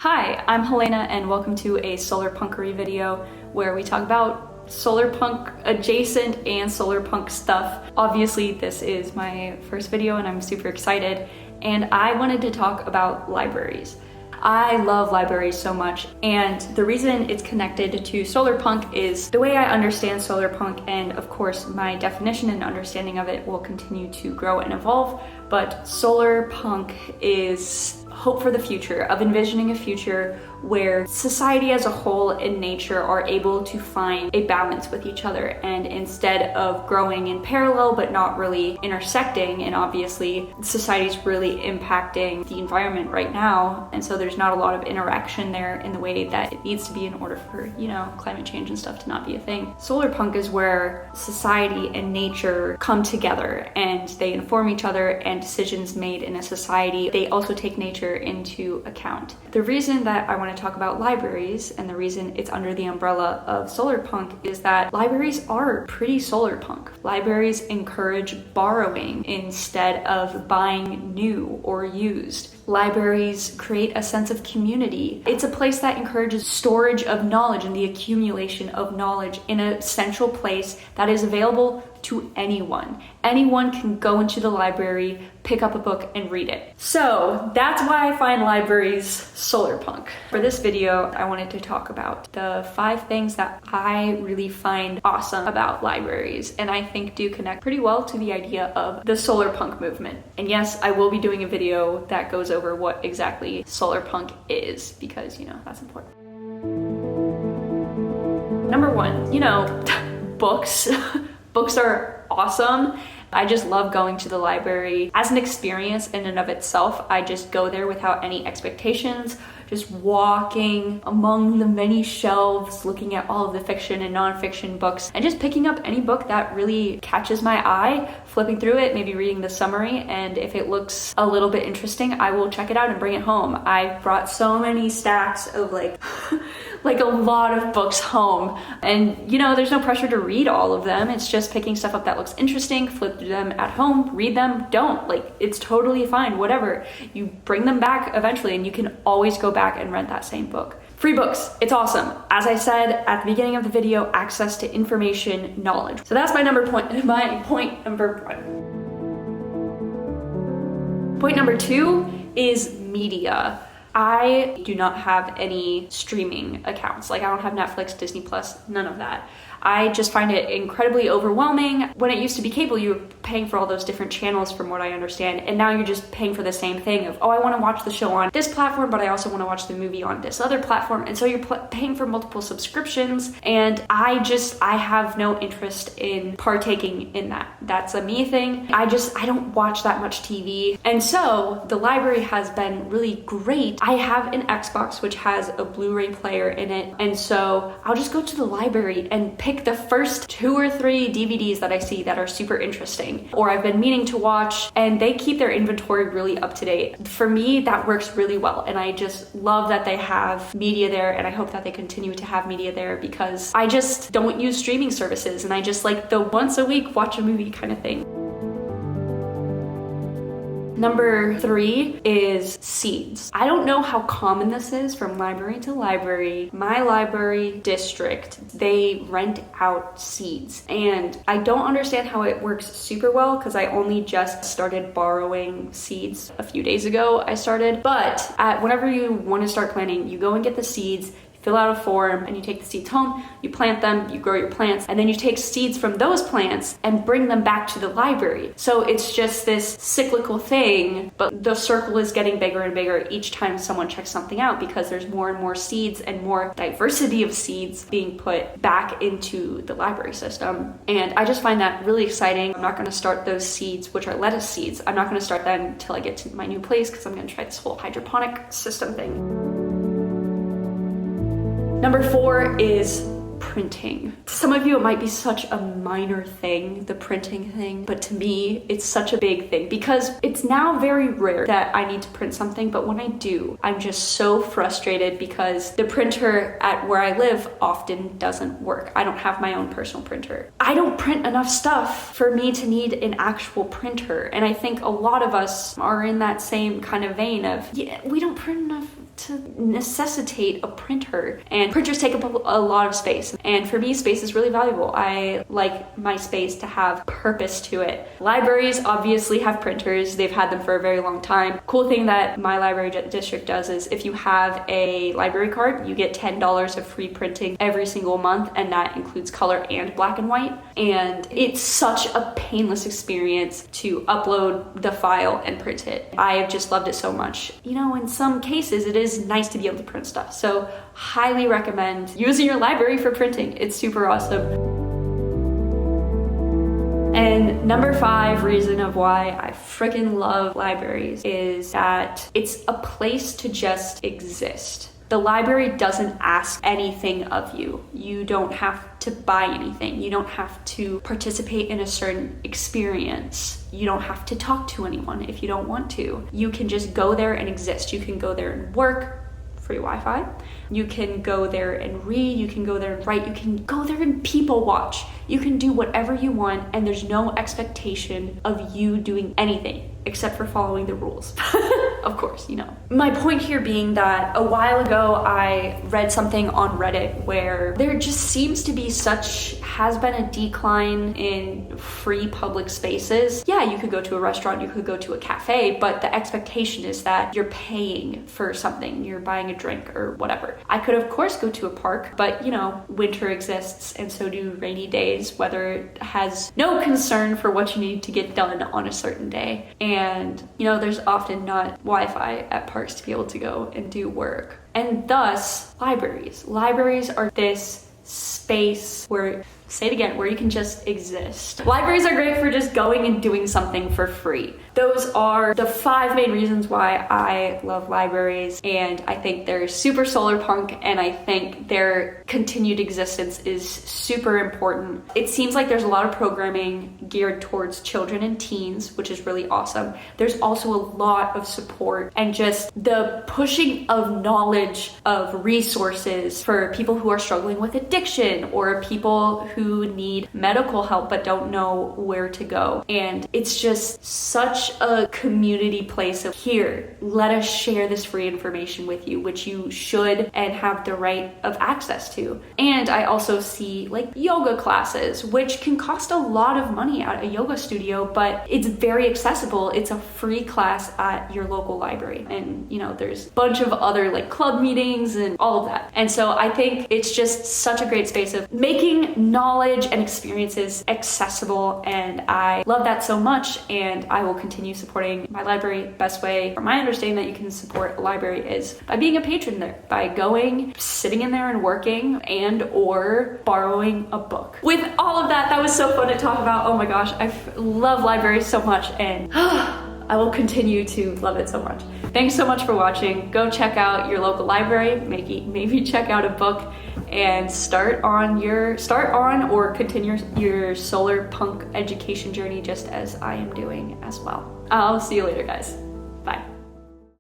Hi, I'm Helena and welcome to a solar punkery video where we talk about solar punk adjacent and solar punk stuff. Obviously this is my first video and I'm super excited, and I wanted to talk about libraries. I love libraries so much, and the reason it's connected to solar punk is the way I understand solar punk, and of course my definition and understanding of it will continue to grow and evolve, but solar punk is hope for the future, of envisioning a future where society as a whole and nature are able to find a balance with each other, and instead of growing in parallel but not really intersecting, and obviously society's really impacting the environment right now, and so there's not a lot of interaction there in the way that it needs to be in order for, you know, climate change and stuff to not be a thing. Solar punk is where society and nature come together and they inform each other, and decisions made in a society, they also take nature into account. The reason that I want to talk about libraries, and the reason it's under the umbrella of solar punk, is that libraries are pretty solar punk. Libraries encourage borrowing instead of buying new or used. Libraries create a sense of community. It's a place that encourages storage of knowledge and the accumulation of knowledge in a central place that is available to anyone. Anyone can go into the library, pick up a book, and read it. So that's why I find libraries solar punk. For this video, I wanted to talk about the 5 things that I really find awesome about libraries, and I think do connect pretty well to the idea of the solar punk movement. And yes, I will be doing a video that goes over what exactly solar punk is, because, you know, that's important. Number 1, you know, books. Books are awesome. I just love going to the library as an experience in and of itself. I just go there without any expectations, just walking among the many shelves, looking at all of the fiction and nonfiction books, and just picking up any book that really catches my eye, flipping through it, maybe reading the summary, and if it looks a little bit interesting, I will check it out and bring it home. I've brought so many stacks of like a lot of books home, and you know, there's no pressure to read all of them. It's just picking stuff up that looks interesting, flip through them at home, read them, don't. Like, it's totally fine, whatever. You bring them back eventually, and you can always go back and rent that same book. Free books, it's awesome. As I said at the beginning of the video, access to information, knowledge. So that's my point number 1. Point number 2 is media. I do not have any streaming accounts. Like, I don't have Netflix, Disney Plus, none of that. I just find it incredibly overwhelming. When it used to be cable, you were paying for all those different channels from what I understand, and now you're just paying for the same thing of, oh, I want to watch the show on this platform, but I also want to watch the movie on this other platform, and so you're paying for multiple subscriptions, and I have no interest in partaking in that. That's a me thing. I don't watch that much TV, and so the library has been really great. I have an Xbox which has a Blu-ray player in it, and so I'll just go to the library and pick the first 2 or 3 DVDs that I see that are super interesting, or I've been meaning to watch, and they keep their inventory really up to date. For me, that works really well, and I just love that they have media there, and I hope that they continue to have media there, because I just don't use streaming services, and I just like the once a week watch a movie kind of thing. Number 3 is seeds. I don't know how common this is from library to library. My library district, they rent out seeds, and I don't understand how it works super well, because I only just started borrowing seeds a few days ago. But whenever you want to start planting, you go and get the seeds, fill out a form, and you take the seeds home, you plant them, you grow your plants, and then you take seeds from those plants and bring them back to the library. So it's just this cyclical thing, but the circle is getting bigger and bigger each time someone checks something out, because there's more and more seeds and more diversity of seeds being put back into the library system. And I just find that really exciting. I'm not going to start those seeds, which are lettuce seeds. I'm not going to start them until I get to my new place, because I'm going to try this whole hydroponic system thing. Number 4 is printing. To some of you, it might be such a minor thing, the printing thing, but to me, it's such a big thing, because it's now very rare that I need to print something, but when I do, I'm just so frustrated because the printer at where I live often doesn't work. I don't have my own personal printer. I don't print enough stuff for me to need an actual printer, and I think a lot of us are in that same kind of vein of, yeah, we don't print enough to necessitate a printer, and printers take up a lot of space. And for me, space is really valuable. I like my space to have purpose to it. Libraries obviously have printers. They've had them for a very long time. Cool thing that my library district does is if you have a library card, you get $10 of free printing every single month, and that includes color and black and white. And it's such a painless experience to upload the file and print it. I have just loved it so much. You know, in some cases, it is nice to be able to print stuff. So highly recommend using your library for printing. It's super awesome. And number 5 reason of why I freaking love libraries is that it's a place to just exist. The library doesn't ask anything of you. You don't have to buy anything. You don't have to participate in a certain experience. You don't have to talk to anyone if you don't want to. You can just go there and exist. You can go there and work, free Wi-Fi. You can go there and read, you can go there and write, you can go there and people watch. You can do whatever you want, and there's no expectation of you doing anything except for following the rules. Of course, you know. My point here being that a while ago I read something on Reddit where there just seems to be has been a decline in free public spaces. Yeah, you could go to a restaurant, you could go to a cafe, but the expectation is that you're paying for something, you're buying a drink or whatever. I could of course go to a park, but you know, winter exists and so do rainy days. Weather has no concern for what you need to get done on a certain day. And you know, there's often not Wi-Fi at parks to be able to go and do work. And thus, libraries. Libraries are this space where, say it again, where you can just exist. Libraries are great for just going and doing something for free. Those are the 5 main reasons why I love libraries, and I think they're super solar punk, and I think their continued existence is super important. It seems like there's a lot of programming geared towards children and teens, which is really awesome. There's also a lot of support and just the pushing of knowledge, of resources for people who are struggling with addiction or people who need medical help but don't know where to go. And it's just such a community place of, here, let us share this free information with you, which you should and have the right of access to. And I also see like yoga classes, which can cost a lot of money at a yoga studio, but it's very accessible. It's a free class at your local library. And you know, there's a bunch of other like club meetings and all of that. And so I think it's just such a great space of making knowledge and experiences accessible, and I love that so much, and I will continue supporting my library. Best way, from my understanding, that you can support a library is by being a patron there, by going, sitting in there and working, and or borrowing a book. With all of that, that was so fun to talk about. Oh my gosh, I love libraries so much, and I will continue to love it so much. Thanks so much for watching. Go check out your local library, maybe check out a book, and start on or continue your solar punk education journey just as I am doing as well. I'll see you later, guys. Bye.